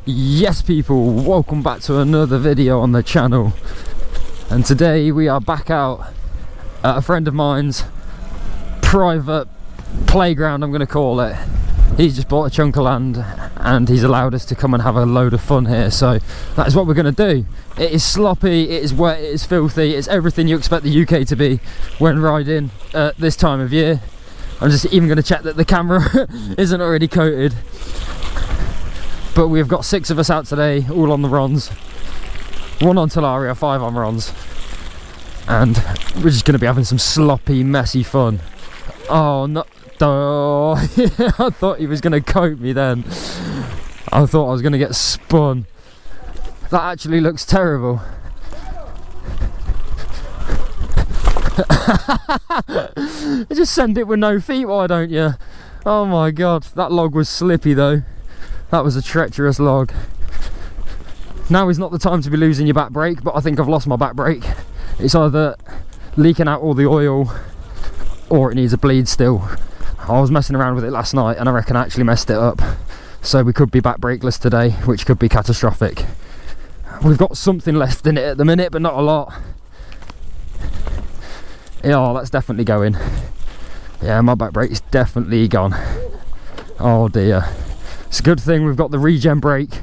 Yes people, welcome back to another video on the channel, and today we are back out at a friend of mine's private playground, I'm going to call it. He's just bought a chunk of land and he's allowed us to come and have a load of fun here, so that is what we're going to do. It is sloppy, it is wet, it is filthy, it's everything you expect the UK to be when riding at this time of year. I'm just even going to check that the camera isn't already coated. But we've got 6 of us out today, all on the Rons. 1 on Talaria, 5 on Rons. And we're just going to be having some sloppy, messy fun. Oh, no. Oh, I thought he was going to coat me then. I thought I was going to get spun. That actually looks terrible. Just send it with no feet, why don't you? Oh my god, that log was slippy though. That was a treacherous log. Now is not the time to be losing your back brake, but I think I've lost my back brake. It's either leaking out all the oil or it needs a bleed still. I was messing around with it last night and I reckon I actually messed it up. So we could be back brakeless today, which could be catastrophic. We've got something left in it at the minute, but not a lot. Yeah, that's definitely going. Yeah, my back brake's definitely gone. Oh dear. It's a good thing we've got the regen brake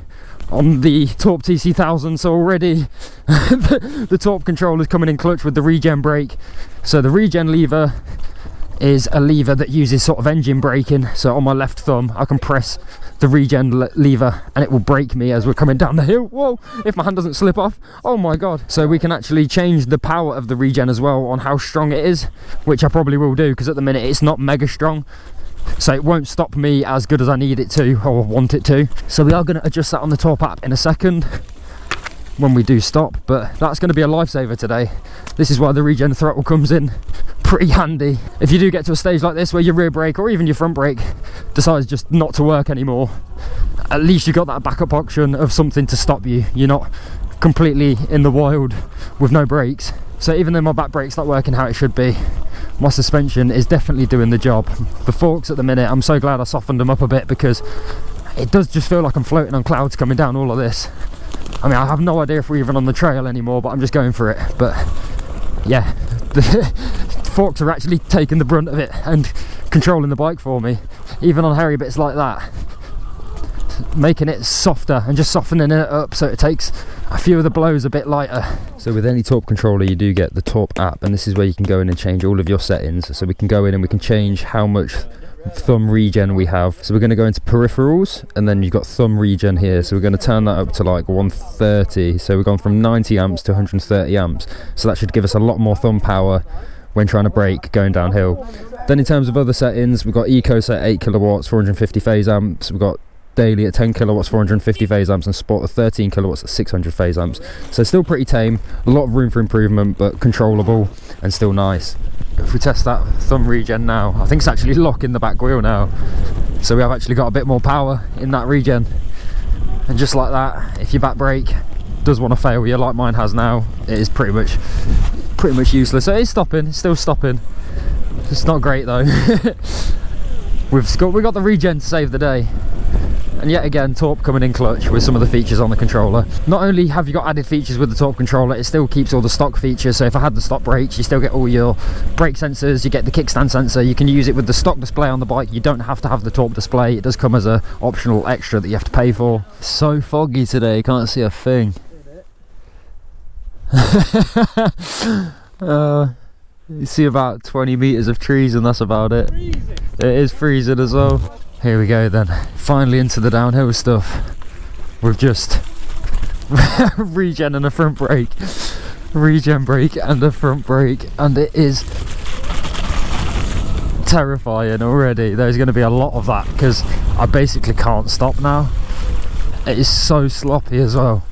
on the TORP TC1000, so already the TORP controller's coming in clutch with the regen brake. So the regen lever is a lever that uses sort of engine braking, so on my left thumb I can press the regen lever and it will brake me as we're coming down the hill. Whoa, if my hand doesn't slip off, oh my god. So we can actually change the power of the regen as well on how strong it is, which I probably will do because at the minute it's not mega strong. So it won't stop me as good as I need it to or want it to. So we are going to adjust that on the TORP app in a second when we do stop, but that's going to be a lifesaver today. This is why the regen throttle comes in pretty handy. If you do get to a stage like this where your rear brake or even your front brake decides just not to work anymore, at least you've got that backup option of something to stop you. You're not completely in the wild with no brakes. So even though my back brake's not working how it should be, my suspension is definitely doing the job. The forks at the minute, I'm so glad I softened them up a bit because it does just feel like I'm floating on clouds coming down all of this. I mean, I have no idea if we're even on the trail anymore, but I'm just going for it. But yeah, the forks are actually taking the brunt of it and controlling the bike for me, even on hairy bits like that, making it softer and just softening it up so it takes a few of the blows a bit lighter. So with any TORP controller you do get the TORP app, and this is where you can go in and change all of your settings. So we can go in and we can change how much thumb regen we have. So we're going to go into peripherals and then you've got thumb regen here, so we're going to turn that up to like 130. So we've gone from 90 amps to 130 amps, so that should give us a lot more thumb power when trying to brake going downhill. Then in terms of other settings, we've got eco set 8 kilowatts 450 phase amps, we've got daily at 10 kilowatts 450 phase amps, and sport at 13 kilowatts at 600 phase amps. So still pretty tame, a lot of room for improvement, but controllable and still nice. If we test that thumb regen now, I think it's actually locking the back wheel now, so we have actually got a bit more power in that regen. And just like that, if your back brake does want to fail you like mine has now, it is pretty much useless. So it is stopping, it's still stopping. It's not great though. We've got the regen to save the day. And yet again, TORP coming in clutch with some of the features on the controller. Not only have you got added features with the TORP controller, it still keeps all the stock features. So if I had the stock brakes, you still get all your brake sensors, you get the kickstand sensor, you can use it with the stock display on the bike. You don't have to have the TORP display, it does come as an optional extra that you have to pay for. It's so foggy today, can't see a thing. You see about 20 meters of trees and that's about it. Freezing. It is freezing as well. Here we go then, finally into the downhill stuff. We've just regen and a front brake, regen brake and a front brake, and it is terrifying already. There's going to be a lot of that because I basically can't stop now. It is so sloppy as well.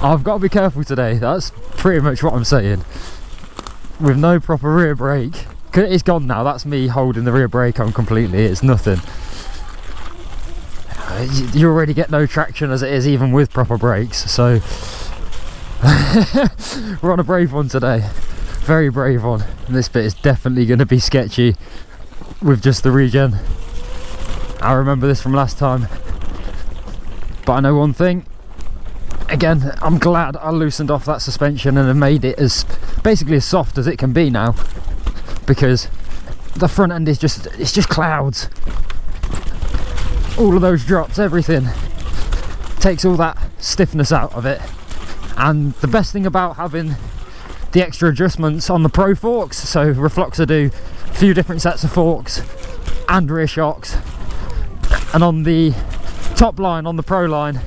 I've got to be careful today, that's pretty much what I'm saying. With no proper rear brake, it's gone now, that's me holding the rear brake on completely, it's nothing. You already get no traction as it is even with proper brakes, so we're on a brave one today, very brave one. And this bit is definitely going to be sketchy with just the regen. I remember this from last time. But I know one thing. Again, I'm glad I loosened off that suspension and have made it as basically as soft as it can be now, because the front end is just, it's just clouds. All of those drops, everything takes all that stiffness out of it. And the best thing about having the extra adjustments on the Pro forks, so RFLOXA do a few different sets of forks and rear shocks, and on the top line, on the Pro line,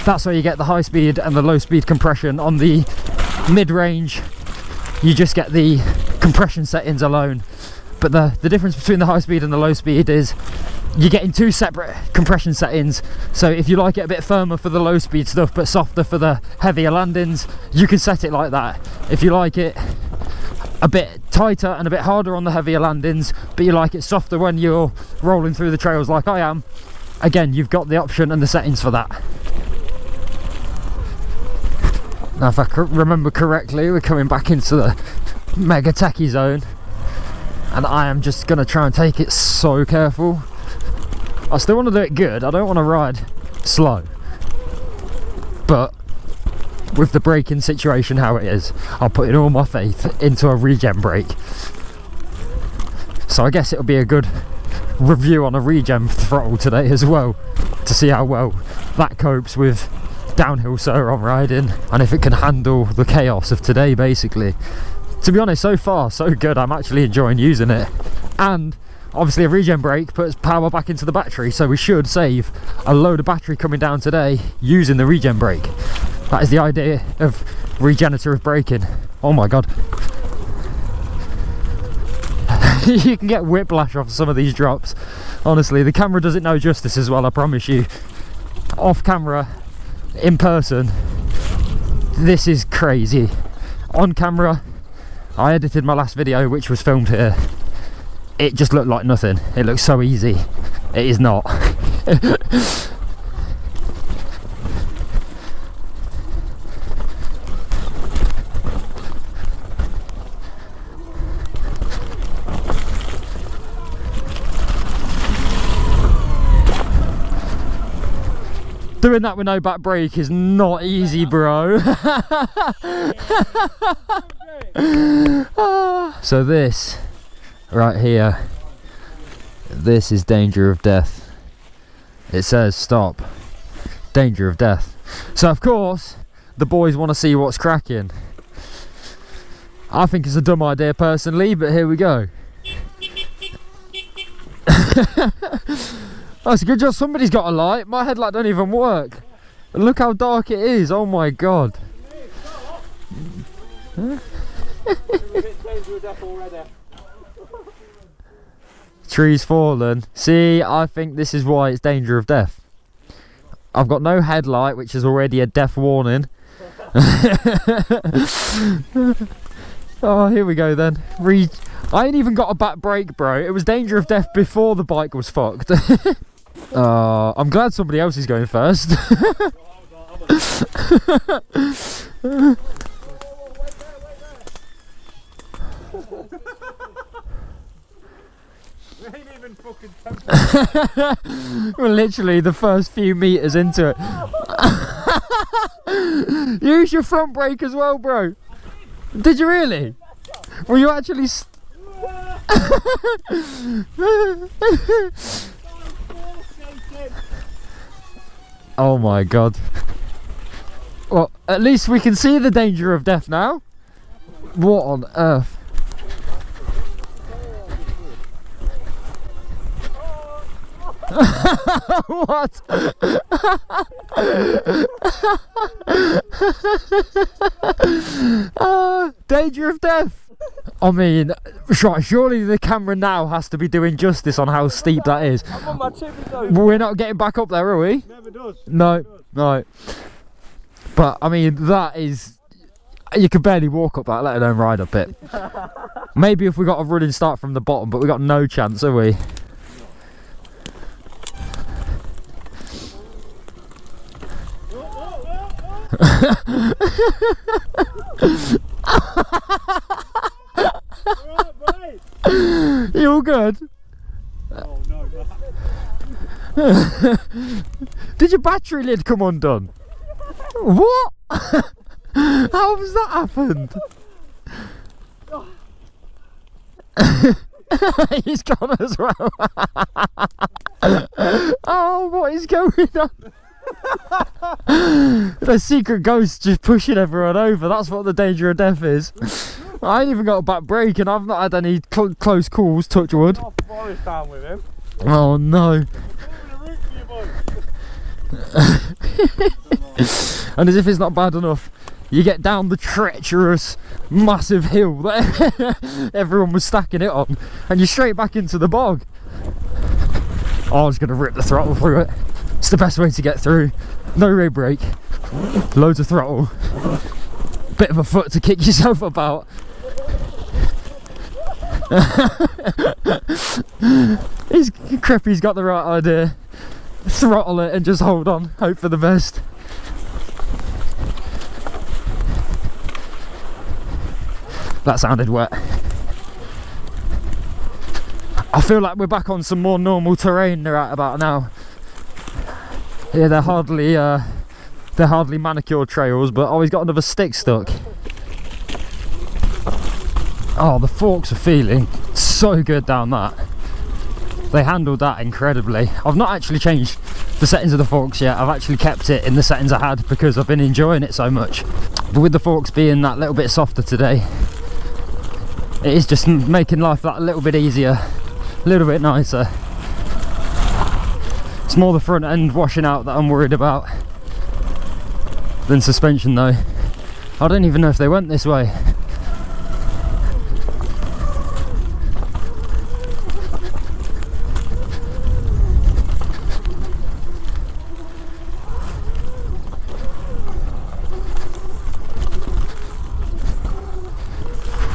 that's where you get the high speed and the low speed compression. On the mid-range you just get the compression settings alone, but the difference between the high speed and the low speed is you're getting two separate compression settings. So if you like it a bit firmer for the low speed stuff but softer for the heavier landings, you can set it like that. If you like it a bit tighter and a bit harder on the heavier landings, but you like it softer when you're rolling through the trails like I am, again, you've got the option and the settings for that. Now, if I remember correctly, we're coming back into the mega techie zone, and I am just going to try and take it so careful. I still want to do it good, I don't want to ride slow, but with the braking situation how it is, I'll put in all my faith into a regen brake. So I guess it'll be a good review on a regen throttle today as well, to see how well that copes with downhill SURRON riding and if it can handle the chaos of today. Basically, to be honest, so far so good. I'm actually enjoying using it, and obviously a regen brake puts power back into the battery, so we should save a load of battery coming down today using the regen brake. That is the idea of regenerative braking. Oh my god. You can get whiplash off some of these drops. Honestly, the camera does it no justice as well, I promise you. Off camera, in person, this is crazy. On camera, I edited my last video, which was filmed here. It just looked like nothing. It looks so easy. It is not. Doing that with no back brake is not easy, bro. So this right here, this is danger of death. It says stop, danger of death. So of course the boys want to see what's cracking. I think it's a dumb idea personally, but here we go. That's a good job somebody's got a light. My headlight don't even work. And look how dark it is. Oh my god. Trees fallen. See, I think this is why it's danger of death. I've got no headlight, which is already a death warning. Oh, here we go then. I ain't even got a back brake, bro. It was danger of death before the bike was fucked. I'm glad somebody else is going first. We're literally the first few meters into it. Use your front brake as well, bro. Did you really? Were you actually Oh my god. Well, at least we can see the danger of death now. What on earth? What? Danger of death. I mean, surely the camera now has to be doing justice on how steep that is. I'm on my tippy toes. We're not getting back up there, are we? Never does. No, no. But I mean, that is, you can barely walk up that, let alone ride up it. Maybe if we got a running start from the bottom, but we got no chance, have we? You all good? Oh no. Did your battery lid come undone? What? How has that happened? He's gone as well. Oh, what is going on? The secret ghost just pushing everyone over. That's what the danger of death is. I ain't even got a back brake and I've not had any close calls, touch wood. Down with him. Oh no. And as if it's not bad enough, you get down the treacherous massive hill that everyone was stacking it on and you're straight back into the bog. Oh, I was going to rip the throttle through it. It's the best way to get through. No rear brake, loads of throttle, bit of a foot to kick yourself about. Creppy's got the right idea. Throttle it and just hold on, hope for the best. That sounded wet. I feel like we're back on some more normal terrain right about now. Yeah, they're hardly manicured trails, but oh, he's got another stick stuck. Oh, the forks are feeling so good down that. They handled that incredibly. I've not actually changed the settings of the forks yet. I've actually kept it in the settings I had because I've been enjoying it so much. But with the forks being that little bit softer today, it is just making life that little bit easier, a little bit nicer. It's more the front end washing out that I'm worried about than suspension though. I don't even know if they went this way.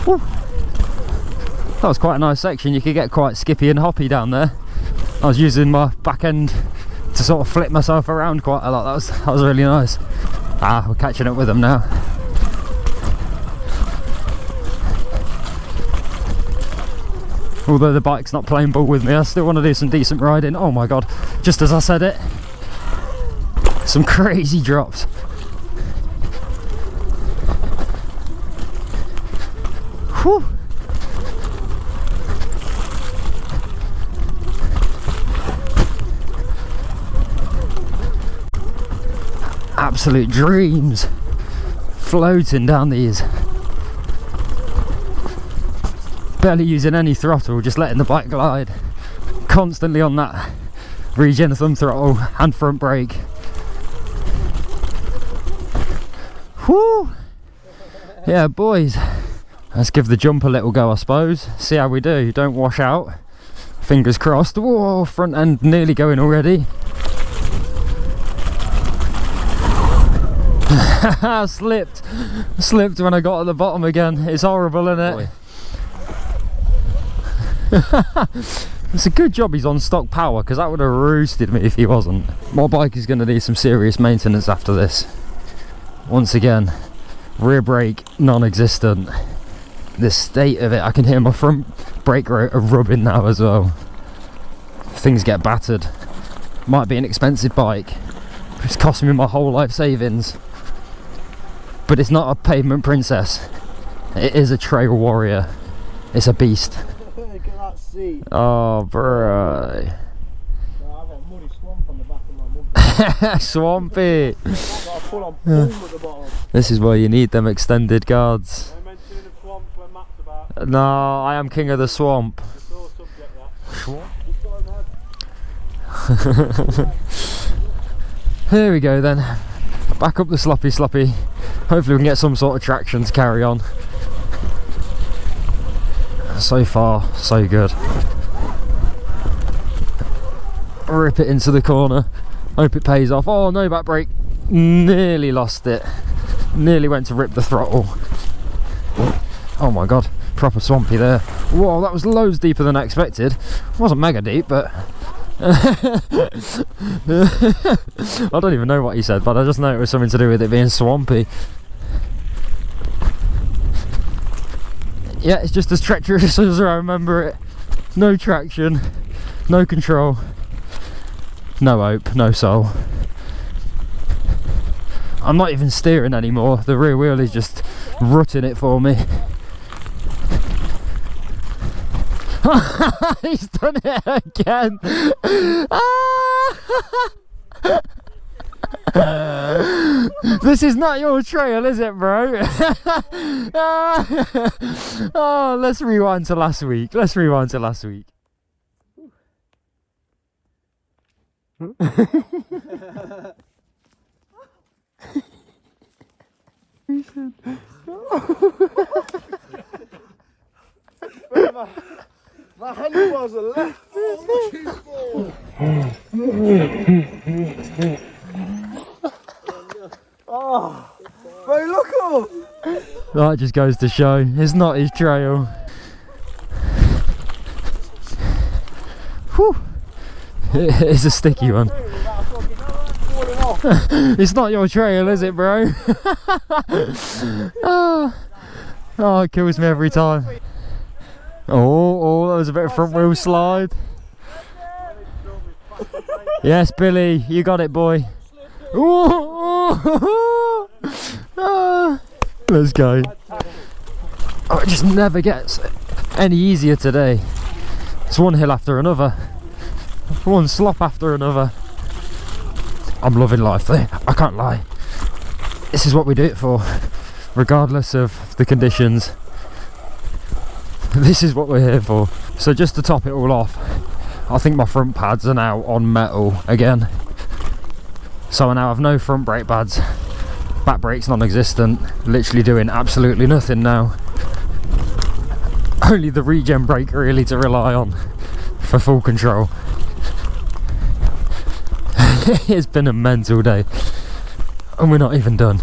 Woo. That was quite a nice section. You could get quite skippy and hoppy down there. I was using my back end to sort of flip myself around quite a lot. That was really nice. Ah, we're catching up with them now. Although the bike's not playing ball with me, I still want to do some decent riding. Oh my god, just as I said it, some crazy drops. Whew. Absolute dreams floating down these. Barely using any throttle, just letting the bike glide. Constantly on that regen thumb throttle and front brake. Whew. Yeah, boys. Let's give the jump a little go, I suppose. See how we do. Don't wash out. Fingers crossed. Whoa, front end nearly going already. Slipped when I got at the bottom again. It's horrible, isn't it? It's a good job he's on stock power, because that would have roosted me if he wasn't. My bike is going to need some serious maintenance after this. Once again, rear brake non-existent. The state of it, I can hear my front brake rotor rubbing now as well. Things get battered. Might be an expensive bike. It's costing me my whole life savings. But it's not a pavement princess. It is a trail warrior. It's a beast. Look at that seat. Oh, bro. I've got a muddy swamp on the back of my mud. Swampy. I've got a full-on pool at the bottom. This is where you need them extended guards. I'm mentioning the swamp when Matt's about. No, I am king of the swamp. It's all subject that. Swamp? Here we go then. Back up the sloppy. Hopefully we can get some sort of traction to carry on. So far, so good. Rip it into the corner. Hope it pays off. Oh, no back brake. Nearly lost it. Nearly went to rip the throttle. Oh my god, proper swampy there. Whoa, that was loads deeper than I expected. It wasn't mega deep, but I don't even know what he said, but I just know it was something to do with it being swampy. Yeah, it's just as treacherous as I remember it. No traction, no control, No hope, no soul. I'm not even steering anymore, the rear wheel is just rutting it for me. He's done it again. This is not your trail, is it, bro? Oh, let's rewind to last week. Let's rewind to last week. My handlebars are left. Oh, bro, look up. That just goes to show it's not his trail. Whew. It's a sticky one. It's not your trail, is it, bro? Oh, it kills me every time. Oh, that was a bit of front wheel slide. Yes, Billy, you got it, boy. Let's go. Oh, it just never gets any easier today. It's one hill after another, one slop after another. I'm loving life though, I can't lie. This is what we do it for, regardless of the conditions. This is what we're here for. So just to top it all off, I think my front pads are now on metal again. So I now have no front brake pads, back brake's non-existent, literally doing absolutely nothing now. Only the regen brake really to rely on for full control. It's been a mental day and we're not even done.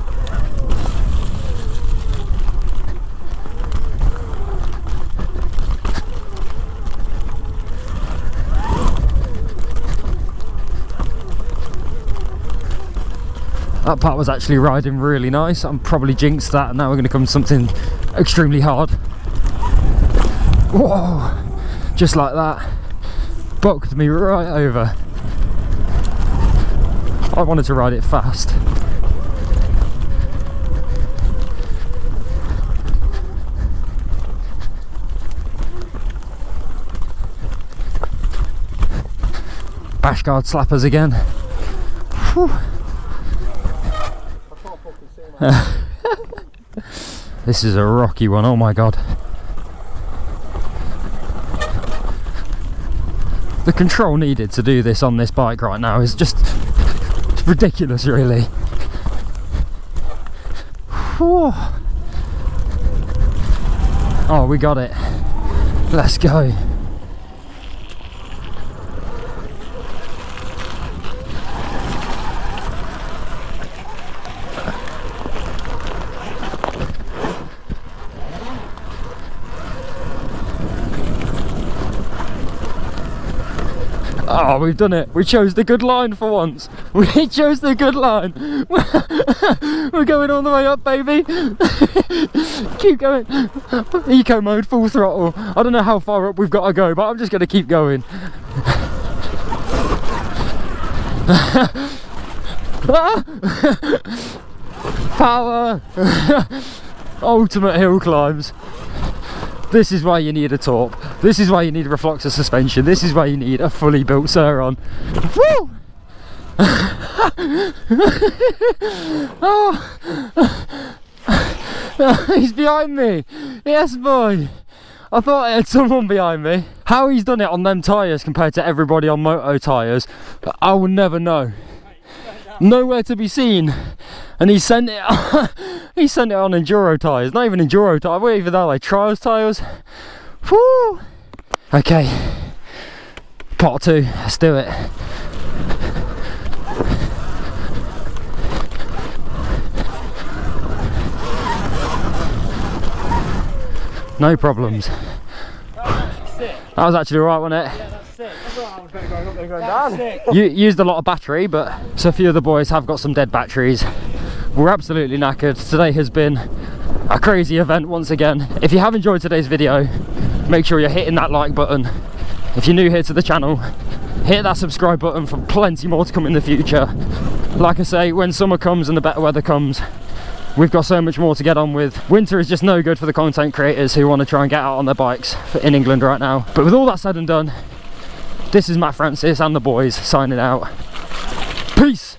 That part was actually riding really nice. I'm probably jinxed that, and now we're going to come to something extremely hard. Whoa! Just like that. Bucked me right over. I wanted to ride it fast. Bash guard slappers again. Whew. This is a rocky one, oh my god. The control needed to do this on this bike right now is just ridiculous, really. Whew. Oh, we got it. Let's go. Oh, we've done it. We chose the good line for once. We chose the good line. We're going all the way up, baby. Keep going. Eco mode, full throttle. I don't know how far up we've got to go, but I'm just going to keep going. Power. Ultimate hill climbs. This is why you need a TORP. This is why you need RFLOXA suspension. This is why you need a fully built SURRON. Woo! Oh. He's behind me. Yes, boy. I thought I had someone behind me. How he's done it on them tyres compared to everybody on moto tyres, I will never know. Nowhere to be seen, and he sent it he sent it on enduro tyres, not even enduro tyres, what even are they, trials tyres? Woo! Okay, part 2, let's do it. No problems. That was actually alright, wasn't it? Yeah, that's sick. I thought I was better going up than going down. Sick. You used a lot of battery, but so a few of the boys have got some dead batteries. We're absolutely knackered. Today has been a crazy event once again. If you have enjoyed today's video, make sure you're hitting that like button. If you're new here to the channel, hit that subscribe button for plenty more to come in the future. Like I say, when summer comes and the better weather comes, we've got so much more to get on with. Winter is just no good for the content creators who want to try and get out on their bikes in England right now. But with all that said and done, this is Matt Francis and the boys signing out. Peace!